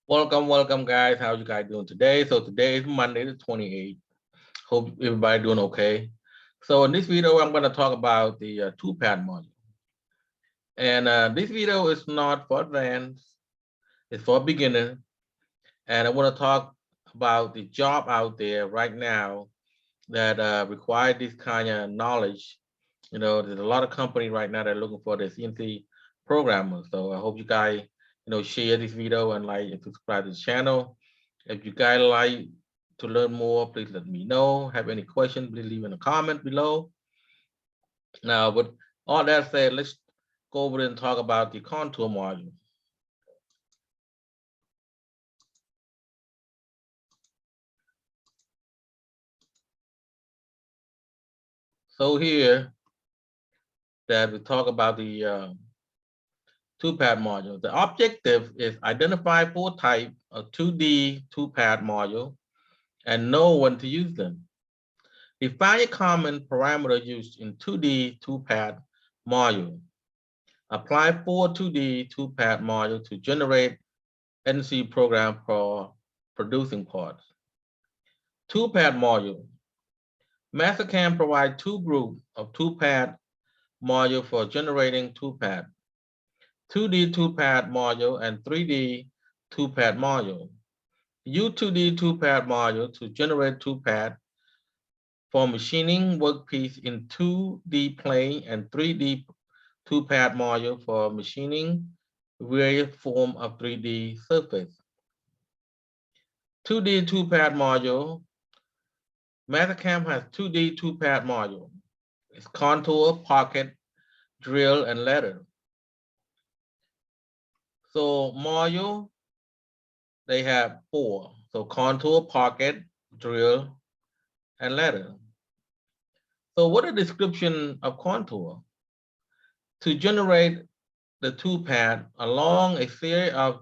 Welcome, guys. How you guys doing today? So today is Monday, the 28th. Hope everybody doing okay. So in this video, I'm going to talk about the Toolpath module. And this video is not for advanced; it's for beginner. And I want to talk about the job out there right now that require this kind of knowledge. There's a lot of companies right now that are looking for the CNC programmers. So I hope you guys, share this video and like and subscribe to the channel. If you guys like to learn more, please let me know. Have any questions, please leave in a comment below. Now, with all that said, let's go over and talk about the contour module. So here that we talk about the Toolpath module. The objective is identify four types of 2D Toolpath module and know when to use them. Define a common parameter used in 2D Toolpath module. Apply 4 2D Toolpath module to generate NC program for producing parts. Toolpath module. Mastercam provides two groups of Toolpath module for generating toolpath. 2D toolpath module and 3D toolpath module. Use 2D toolpath module to generate toolpath for machining workpiece in 2D plane and 3D toolpath module for machining various form of 3D surface. 2D toolpath module. Mastercam has 2D toolpath module. It's contour, pocket, drill, and letter. So module, they have 4. So contour, pocket, drill, and letter. So what is the description of contour? To generate the toolpath along a series of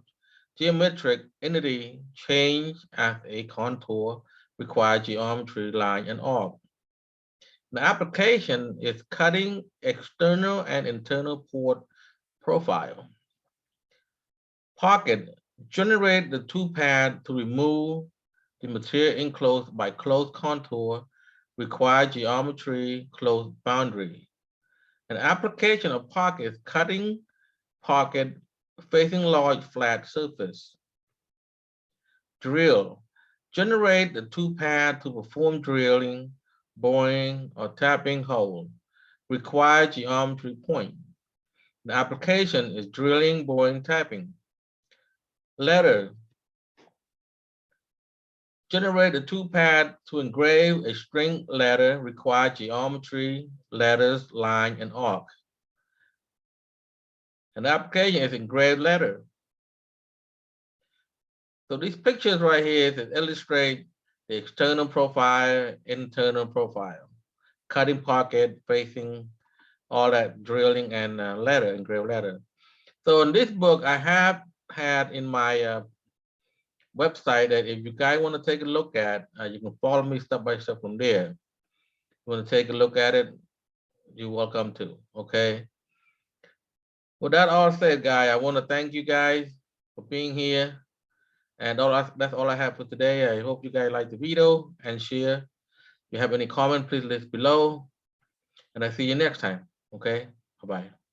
geometric entity change as a contour requires geometry, line, and arc. The application is cutting external and internal port profile. Pocket, generate the toolpath to remove the material enclosed by closed contour, require geometry, closed boundary. An application of pocket is cutting pocket facing large flat surface. Drill, generate the toolpath to perform drilling, boring, or tapping hole. Require geometry point. The application is drilling, boring, tapping. Letter, generate a toolpath to engrave a string letter, require geometry, letters, line, and arc. An application is engraved letter. So these pictures right here illustrate the external profile, internal profile, cutting pocket, facing, all that drilling and letter, engraved letter. So in this book, I have had in my website that if you guys want to take a look at, you can follow me step by step from there. You want to take a look at it, you're welcome to, okay? With that all said, guys, I want to thank you guys for being here. And that's all I have for today. I hope you guys like the video and share. If you have any comment, please list below. And I see you next time, okay? Bye-bye.